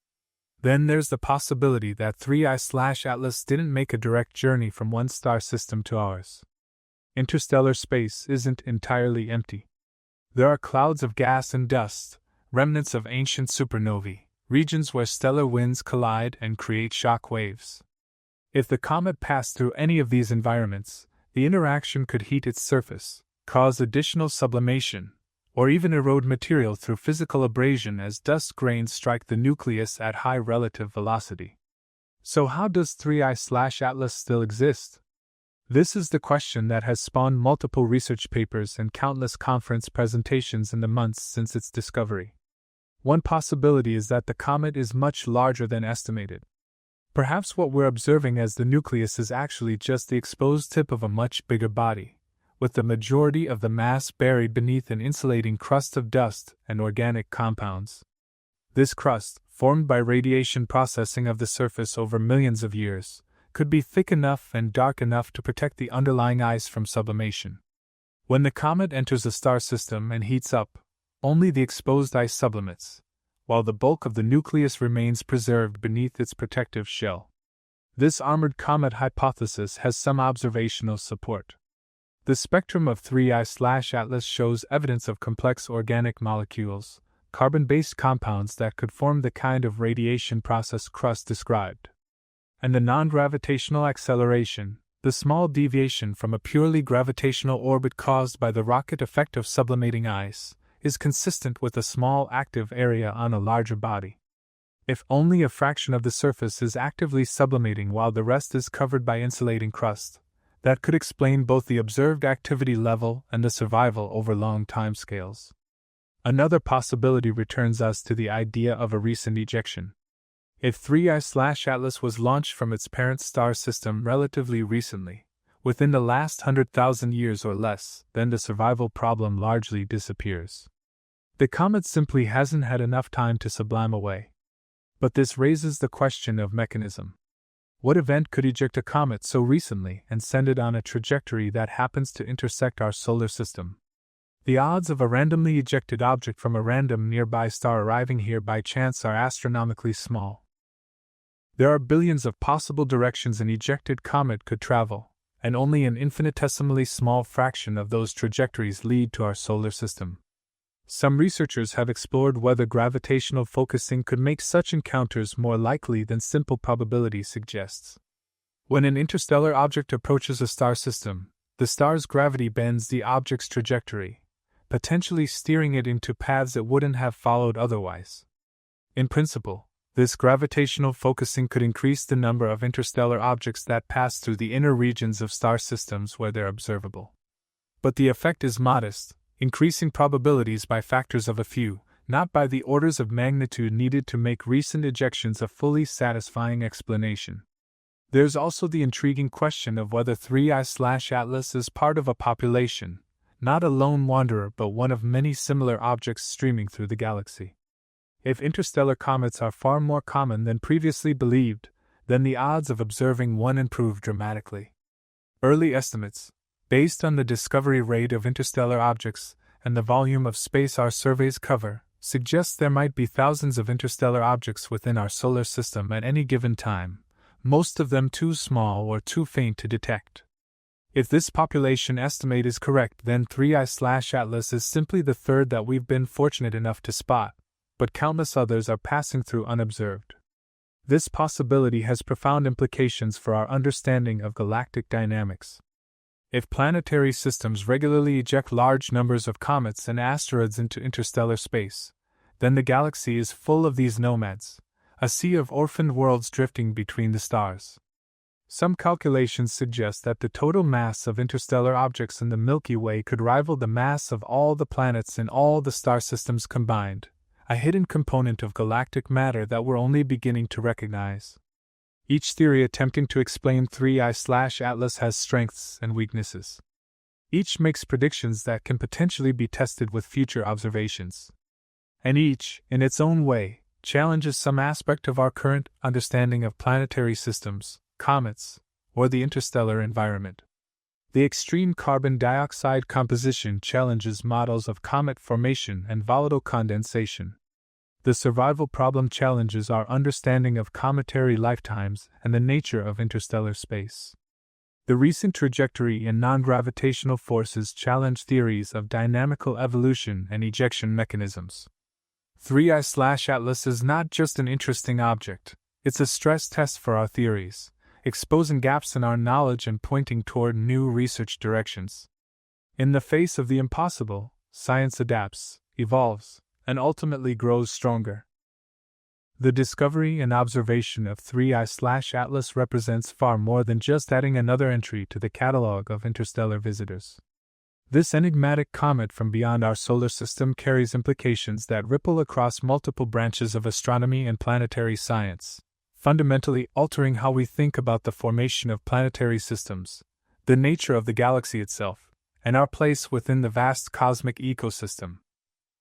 Then there's the possibility that 3I/Atlas didn't make a direct journey from one star system to ours. Interstellar space isn't entirely empty. There are clouds of gas and dust, remnants of ancient supernovae, regions where stellar winds collide and create shock waves. If the comet passed through any of these environments, the interaction could heat its surface, cause additional sublimation, or even erode material through physical abrasion as dust grains strike the nucleus at high relative velocity. So how does 3I/Atlas still exist? This is the question that has spawned multiple research papers and countless conference presentations in the months since its discovery. One possibility is that the comet is much larger than estimated. Perhaps what we're observing as the nucleus is actually just the exposed tip of a much bigger body, with the majority of the mass buried beneath an insulating crust of dust and organic compounds. This crust, formed by radiation processing of the surface over millions of years, could be thick enough and dark enough to protect the underlying ice from sublimation. When the comet enters a star system and heats up, only the exposed ice sublimates, while the bulk of the nucleus remains preserved beneath its protective shell. This armored comet hypothesis has some observational support. The spectrum of 3I/Atlas shows evidence of complex organic molecules, carbon-based compounds that could form the kind of radiation process crust described. And the non-gravitational acceleration, the small deviation from a purely gravitational orbit caused by the rocket effect of sublimating ice, is consistent with a small active area on a larger body. If only a fraction of the surface is actively sublimating while the rest is covered by insulating crust, that could explain both the observed activity level and the survival over long timescales. Another possibility returns us to the idea of a recent ejection. If 3I/Atlas was launched from its parent star system relatively recently, within the last 100,000 years or less, then the survival problem largely disappears. The comet simply hasn't had enough time to sublime away. But this raises the question of mechanism. What event could eject a comet so recently and send it on a trajectory that happens to intersect our solar system? The odds of a randomly ejected object from a random nearby star arriving here by chance are astronomically small. There are billions of possible directions an ejected comet could travel, and only an infinitesimally small fraction of those trajectories lead to our solar system. Some researchers have explored whether gravitational focusing could make such encounters more likely than simple probability suggests. When an interstellar object approaches a star system, the star's gravity bends the object's trajectory, potentially steering it into paths it wouldn't have followed otherwise. In principle, this gravitational focusing could increase the number of interstellar objects that pass through the inner regions of star systems where they're observable. But the effect is modest, increasing probabilities by factors of a few, not by the orders of magnitude needed to make recent ejections a fully satisfying explanation. There's also the intriguing question of whether 3I/Atlas is part of a population, not a lone wanderer but one of many similar objects streaming through the galaxy. If interstellar comets are far more common than previously believed, then the odds of observing one improve dramatically. Early estimates, based on the discovery rate of interstellar objects and the volume of space our surveys cover, suggest there might be thousands of interstellar objects within our solar system at any given time, most of them too small or too faint to detect. If this population estimate is correct, then 3I/Atlas is simply the third that we've been fortunate enough to spot, but countless others are passing through unobserved. This possibility has profound implications for our understanding of galactic dynamics. If planetary systems regularly eject large numbers of comets and asteroids into interstellar space, then the galaxy is full of these nomads, a sea of orphaned worlds drifting between the stars. Some calculations suggest that the total mass of interstellar objects in the Milky Way could rival the mass of all the planets in all the star systems combined, a hidden component of galactic matter that we're only beginning to recognize. Each theory attempting to explain 3I/Atlas has strengths and weaknesses. Each makes predictions that can potentially be tested with future observations. And each, in its own way, challenges some aspect of our current understanding of planetary systems, comets, or the interstellar environment. The extreme carbon dioxide composition challenges models of comet formation and volatile condensation. The survival problem challenges our understanding of cometary lifetimes and the nature of interstellar space. The recent trajectory and non-gravitational forces challenge theories of dynamical evolution and ejection mechanisms. 3I/Atlas is not just an interesting object, it's a stress test for our theories, exposing gaps in our knowledge and pointing toward new research directions. In the face of the impossible, science adapts, evolves, and ultimately grows stronger. The discovery and observation of 3I/Atlas represents far more than just adding another entry to the catalog of interstellar visitors. This enigmatic comet from beyond our solar system carries implications that ripple across multiple branches of astronomy and planetary science, fundamentally altering how we think about the formation of planetary systems, the nature of the galaxy itself, and our place within the vast cosmic ecosystem.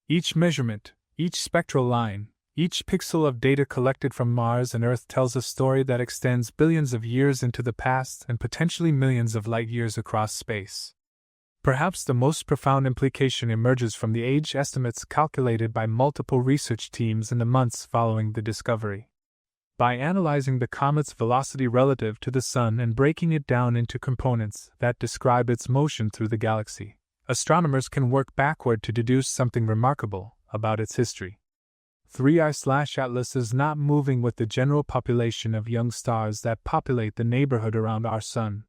Each measurement, each spectral line, each pixel of data collected from Mars and Earth tells a story that extends billions of years into the past and potentially millions of light years across space. Perhaps the most profound implication emerges from the age estimates calculated by multiple research teams in the months following the discovery. By analyzing the comet's velocity relative to the Sun and breaking it down into components that describe its motion through the galaxy, astronomers can work backward to deduce something remarkable about its history. 3I/Atlas is not moving with the general population of young stars that populate the neighborhood around our Sun.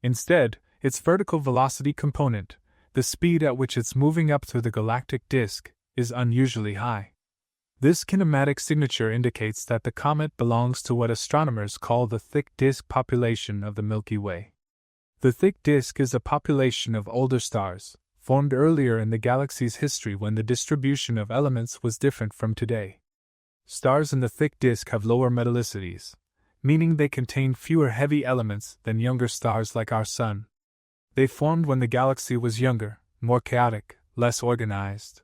Instead, its vertical velocity component, the speed at which it's moving up through the galactic disk, is unusually high. This kinematic signature indicates that the comet belongs to what astronomers call the thick disk population of the Milky Way. The thick disk is a population of older stars, formed earlier in the galaxy's history when the distribution of elements was different from today. Stars in the thick disk have lower metallicities, meaning they contain fewer heavy elements than younger stars like our Sun. They formed when the galaxy was younger, more chaotic, less organized.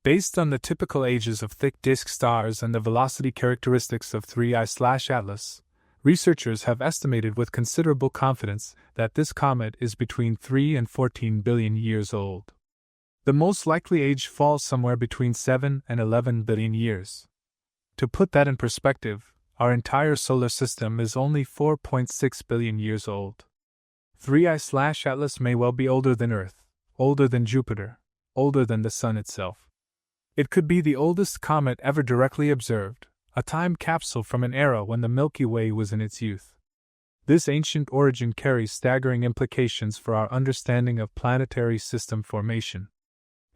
Based on the typical ages of thick disk stars and the velocity characteristics of 3I/Atlas, researchers have estimated with considerable confidence that this comet is between 3 and 14 billion years old. The most likely age falls somewhere between 7 and 11 billion years. To put that in perspective, our entire solar system is only 4.6 billion years old. 3I/Atlas may well be older than Earth, older than Jupiter, older than the Sun itself. It could be the oldest comet ever directly observed, a time capsule from an era when the Milky Way was in its youth. This ancient origin carries staggering implications for our understanding of planetary system formation.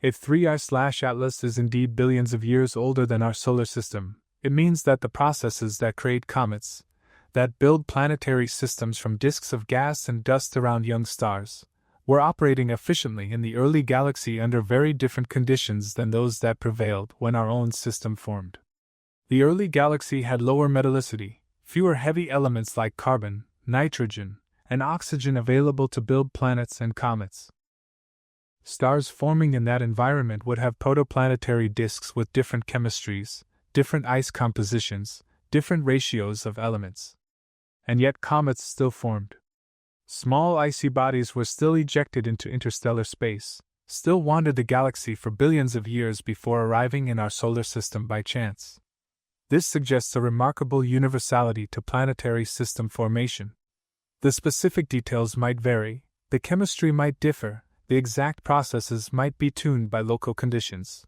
If 3I/Atlas is indeed billions of years older than our solar system, it means that the processes that create comets, that build planetary systems from disks of gas and dust around young stars, were operating efficiently in the early galaxy under very different conditions than those that prevailed when our own system formed. The early galaxy had lower metallicity, fewer heavy elements like carbon, nitrogen, and oxygen available to build planets and comets. Stars forming in that environment would have protoplanetary disks with different chemistries, different ice compositions, different ratios of elements. And yet comets still formed. Small icy bodies were still ejected into interstellar space, still wandered the galaxy for billions of years before arriving in our solar system by chance. This suggests a remarkable universality to planetary system formation. The specific details might vary, the chemistry might differ, the exact processes might be tuned by local conditions.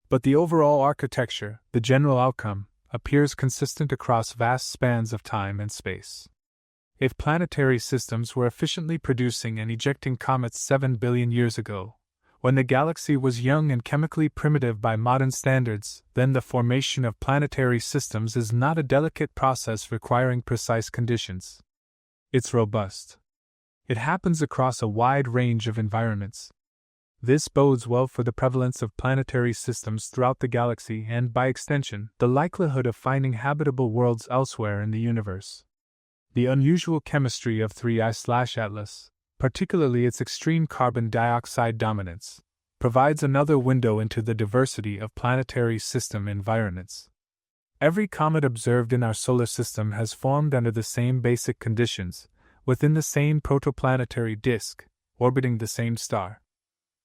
But the overall architecture, the general outcome, appears consistent across vast spans of time and space. If planetary systems were efficiently producing and ejecting comets 7 billion years ago, when the galaxy was young and chemically primitive by modern standards, then the formation of planetary systems is not a delicate process requiring precise conditions. It's robust. It happens across a wide range of environments. This bodes well for the prevalence of planetary systems throughout the galaxy and, by extension, the likelihood of finding habitable worlds elsewhere in the universe. The unusual chemistry of 3I/Atlas, particularly its extreme carbon dioxide dominance, provides another window into the diversity of planetary system environments. Every comet observed in our solar system has formed under the same basic conditions, within the same protoplanetary disk, orbiting the same star.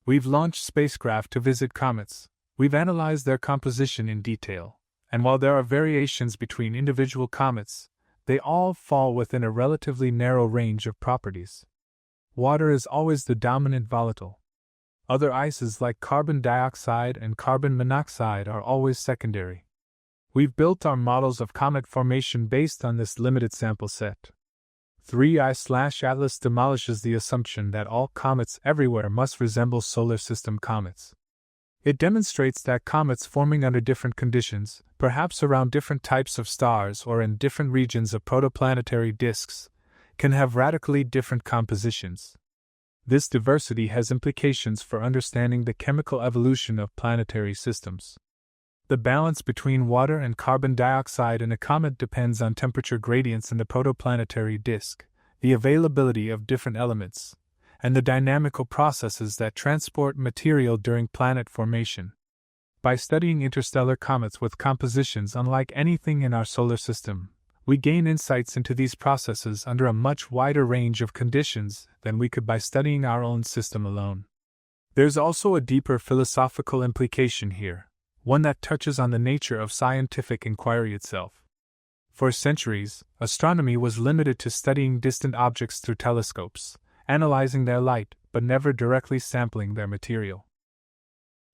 We've launched spacecraft to visit comets, we've analyzed their composition in detail, and while there are variations between individual comets, they all fall within a relatively narrow range of properties. Water is always the dominant volatile. Other ices like carbon dioxide and carbon monoxide are always secondary. We've built our models of comet formation based on this limited sample set. 3I/Atlas demolishes the assumption that all comets everywhere must resemble solar system comets. It demonstrates that comets forming under different conditions, perhaps around different types of stars or in different regions of protoplanetary disks, can have radically different compositions. This diversity has implications for understanding the chemical evolution of planetary systems. The balance between water and carbon dioxide in a comet depends on temperature gradients in the protoplanetary disk, the availability of different elements, and the dynamical processes that transport material during planet formation. By studying interstellar comets with compositions unlike anything in our solar system, we gain insights into these processes under a much wider range of conditions than we could by studying our own system alone. There's also a deeper philosophical implication here, one that touches on the nature of scientific inquiry itself. For centuries, astronomy was limited to studying distant objects through telescopes, analyzing their light, but never directly sampling their material.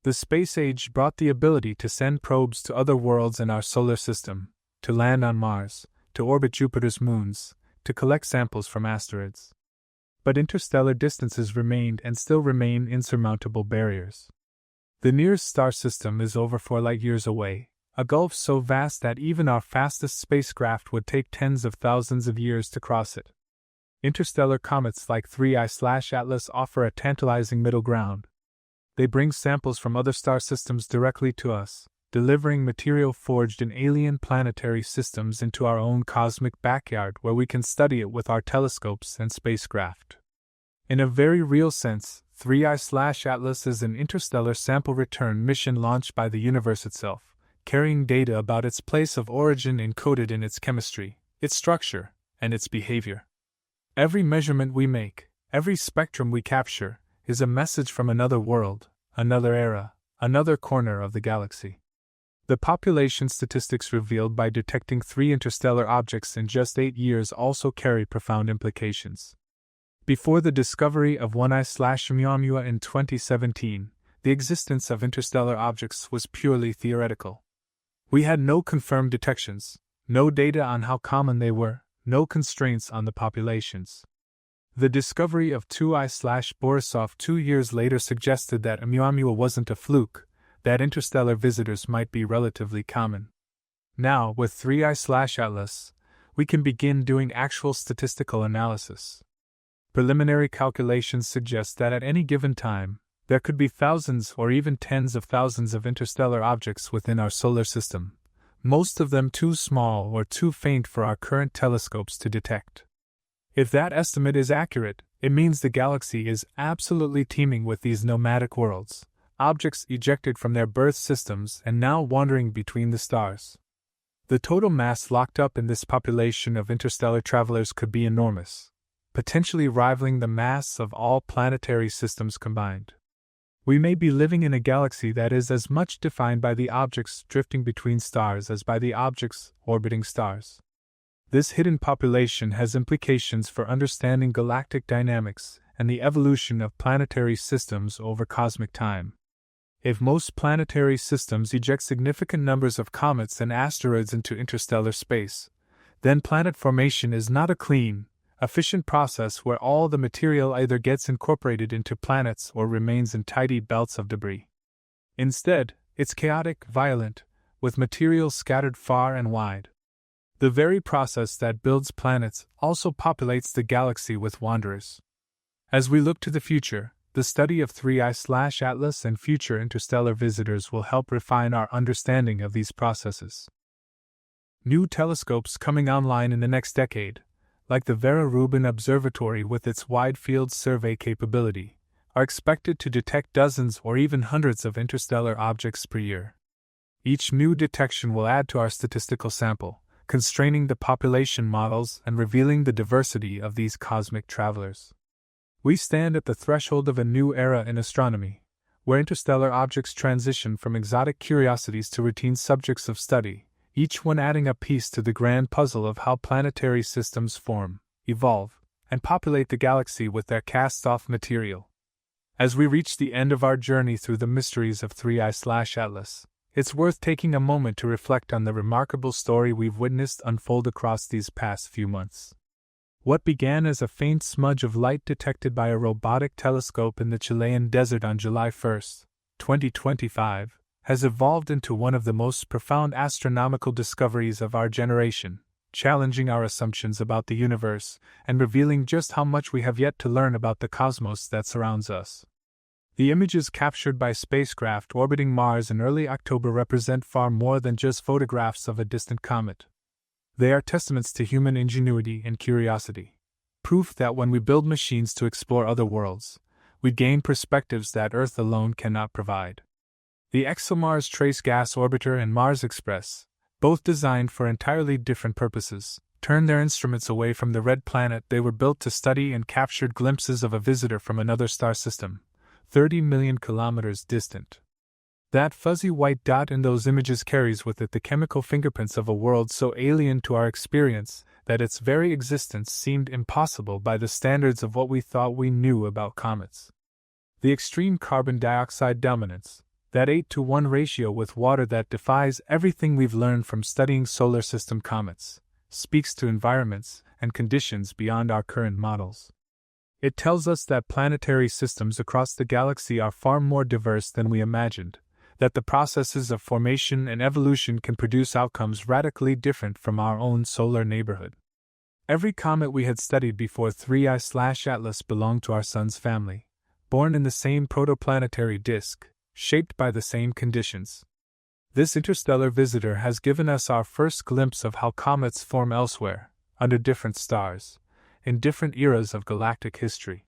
The space age brought the ability to send probes to other worlds in our solar system, to land on Mars, to orbit Jupiter's moons, to collect samples from asteroids. But interstellar distances remained and still remain insurmountable barriers. The nearest star system is over 4 light-years away, a gulf so vast that even our fastest spacecraft would take tens of thousands of years to cross it. Interstellar comets like 3I/Atlas offer a tantalizing middle ground. They bring samples from other star systems directly to us, delivering material forged in alien planetary systems into our own cosmic backyard where we can study it with our telescopes and spacecraft. In a very real sense, 3I/Atlas is an interstellar sample return mission launched by the universe itself, carrying data about its place of origin encoded in its chemistry, its structure, and its behavior. Every measurement we make, every spectrum we capture, is a message from another world, another era, another corner of the galaxy. The population statistics revealed by detecting 3 interstellar objects in just 8 years also carry profound implications. Before the discovery of Oumuamua in 2017, the existence of interstellar objects was purely theoretical. We had no confirmed detections, no data on how common they were, no constraints on the populations. The discovery of 2I/Borisov 2 years later suggested that Oumuamua wasn't a fluke, that interstellar visitors might be relatively common. Now, with 3I/Atlas, we can begin doing actual statistical analysis. Preliminary calculations suggest that at any given time, there could be thousands or even tens of thousands of interstellar objects within our solar system, most of them too small or too faint for our current telescopes to detect. If that estimate is accurate, it means the galaxy is absolutely teeming with these nomadic worlds, objects ejected from their birth systems and now wandering between the stars. The total mass locked up in this population of interstellar travelers could be enormous, potentially rivaling the mass of all planetary systems combined. We may be living in a galaxy that is as much defined by the objects drifting between stars as by the objects orbiting stars. This hidden population has implications for understanding galactic dynamics and the evolution of planetary systems over cosmic time. If most planetary systems eject significant numbers of comets and asteroids into interstellar space, then planet formation is not a clean, efficient process where all the material either gets incorporated into planets or remains in tidy belts of debris. Instead, it's chaotic, violent, with material scattered far and wide. The very process that builds planets also populates the galaxy with wanderers. As we look to the future, the study of 3I/Atlas and future interstellar visitors will help refine our understanding of these processes. New telescopes coming online in the next decade, like the Vera Rubin Observatory with its wide-field survey capability, are expected to detect dozens or even hundreds of interstellar objects per year. Each new detection will add to our statistical sample, constraining the population models and revealing the diversity of these cosmic travelers. We stand at the threshold of a new era in astronomy, where interstellar objects transition from exotic curiosities to routine subjects of study, each one adding a piece to the grand puzzle of how planetary systems form, evolve, and populate the galaxy with their cast-off material. As we reach the end of our journey through the mysteries of 3I/Atlas, it's worth taking a moment to reflect on the remarkable story we've witnessed unfold across these past few months. What began as a faint smudge of light detected by a robotic telescope in the Chilean desert on July 1, 2025, has evolved into one of the most profound astronomical discoveries of our generation, challenging our assumptions about the universe and revealing just how much we have yet to learn about the cosmos that surrounds us. The images captured by spacecraft orbiting Mars in early October represent far more than just photographs of a distant comet. They are testaments to human ingenuity and curiosity, proof that when we build machines to explore other worlds, we gain perspectives that Earth alone cannot provide. The ExoMars Trace Gas Orbiter and Mars Express, both designed for entirely different purposes, turned their instruments away from the red planet they were built to study and captured glimpses of a visitor from another star system, 30 million kilometers distant. That fuzzy white dot in those images carries with it the chemical fingerprints of a world so alien to our experience that its very existence seemed impossible by the standards of what we thought we knew about comets. The extreme carbon dioxide dominance, that 8-to-1 ratio with water that defies everything we've learned from studying solar system comets, speaks to environments and conditions beyond our current models. It tells us that planetary systems across the galaxy are far more diverse than we imagined, that the processes of formation and evolution can produce outcomes radically different from our own solar neighborhood. Every comet we had studied before 3I/Atlas belonged to our Sun's family, born in the same protoplanetary disk, shaped by the same conditions. This interstellar visitor has given us our first glimpse of how comets form elsewhere, under different stars, in different eras of galactic history.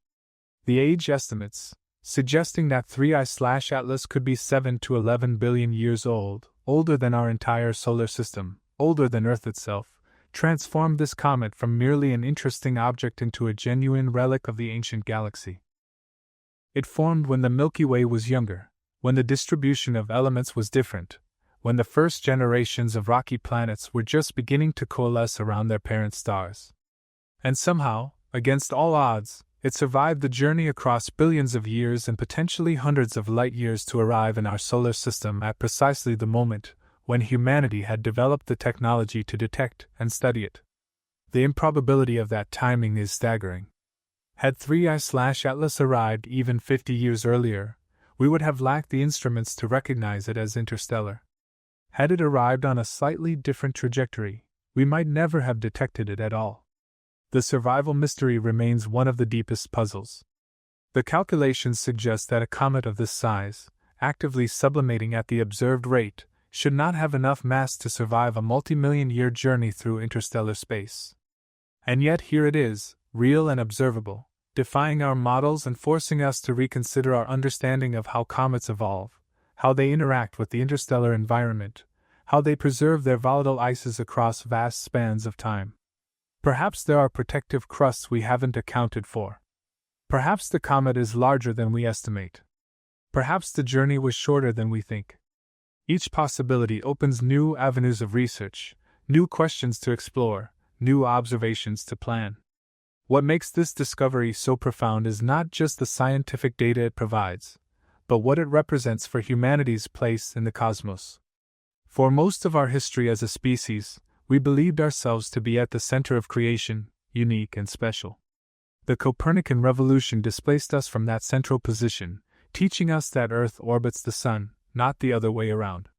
The age estimates, suggesting that 3I/Atlas could be 7 to 11 billion years old, older than our entire solar system, older than Earth itself, transformed this comet from merely an interesting object into a genuine relic of the ancient galaxy. It formed when the Milky Way was younger, when the distribution of elements was different, when the first generations of rocky planets were just beginning to coalesce around their parent stars. And somehow, against all odds, It survived the journey across billions of years and potentially hundreds of light years to arrive in our solar system at precisely the moment when humanity had developed the technology to detect and study it. The improbability of that timing is staggering. Had 3I/Atlas arrived even 50 years earlier, we would have lacked the instruments to recognize it as interstellar. Had it arrived on a slightly different trajectory, we might never have detected it at all. The survival mystery remains one of the deepest puzzles. The calculations suggest that a comet of this size, actively sublimating at the observed rate, should not have enough mass to survive a multi-million-year journey through interstellar space. And yet here it is, real and observable, defying our models and forcing us to reconsider our understanding of how comets evolve, how they interact with the interstellar environment, how they preserve their volatile ices across vast spans of time. Perhaps there are protective crusts we haven't accounted for. Perhaps the comet is larger than we estimate. Perhaps the journey was shorter than we think. Each possibility opens new avenues of research, new questions to explore, new observations to plan. What makes this discovery so profound is not just the scientific data it provides, but what it represents for humanity's place in the cosmos. For most of our history as a species, we believed ourselves to be at the center of creation, unique and special. The Copernican revolution displaced us from that central position, teaching us that Earth orbits the Sun, not the other way around.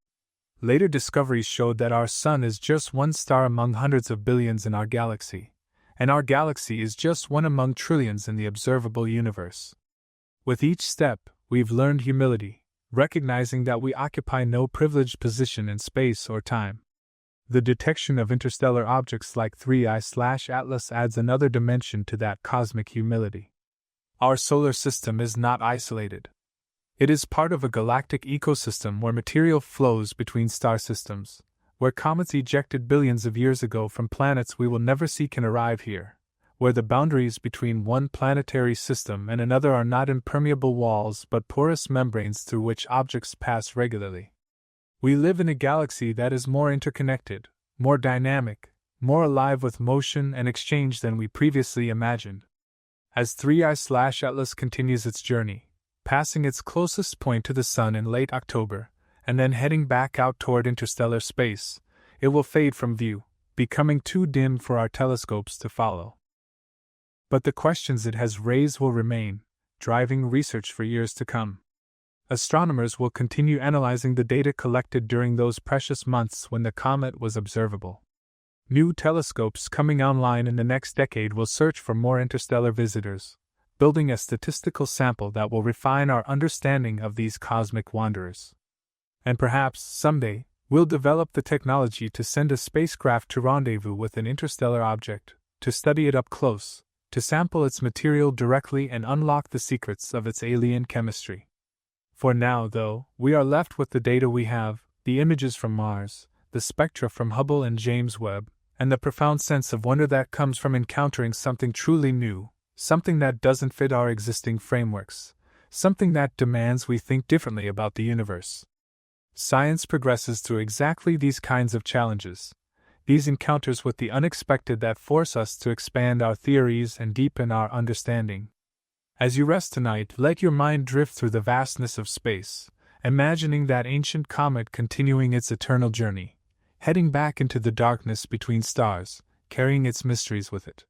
Later discoveries showed that our Sun is just one star among hundreds of billions in our galaxy, and our galaxy is just one among trillions in the observable universe. With each step, we've learned humility, recognizing that we occupy no privileged position in space or time. The detection of interstellar objects like 3I/Atlas adds another dimension to that cosmic humility. Our solar system is not isolated. It is part of a galactic ecosystem where material flows between star systems, where comets ejected billions of years ago from planets we will never see can arrive here, where the boundaries between one planetary system and another are not impermeable walls but porous membranes through which objects pass regularly. We live in a galaxy that is more interconnected, more dynamic, more alive with motion and exchange than we previously imagined. As 3I/Atlas continues its journey, passing its closest point to the Sun in late October, and then heading back out toward interstellar space, it will fade from view, becoming too dim for our telescopes to follow. But the questions it has raised will remain, driving research for years to come. Astronomers will continue analyzing the data collected during those precious months when the comet was observable. New telescopes coming online in the next decade will search for more interstellar visitors, building a statistical sample that will refine our understanding of these cosmic wanderers. And perhaps, someday, we'll develop the technology to send a spacecraft to rendezvous with an interstellar object, to study it up close, to sample its material directly and unlock the secrets of its alien chemistry. For now, though, we are left with the data we have, the images from Mars, the spectra from Hubble and James Webb, and the profound sense of wonder that comes from encountering something truly new, something that doesn't fit our existing frameworks, something that demands we think differently about the universe. Science progresses through exactly these kinds of challenges, these encounters with the unexpected that force us to expand our theories and deepen our understanding. As you rest tonight, let your mind drift through the vastness of space, imagining that ancient comet continuing its eternal journey, heading back into the darkness between stars, carrying its mysteries with it.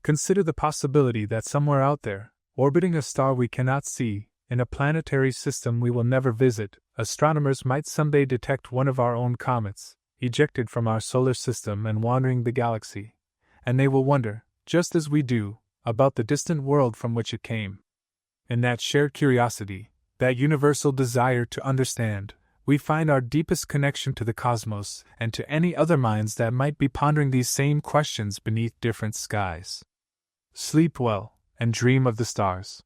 Consider the possibility that somewhere out there, orbiting a star we cannot see, in a planetary system we will never visit, astronomers might someday detect one of our own comets, ejected from our solar system and wandering the galaxy, and they will wonder, just as we do, about the distant world from which it came. In that shared curiosity, that universal desire to understand, we find our deepest connection to the cosmos and to any other minds that might be pondering these same questions beneath different skies. Sleep well, and dream of the stars.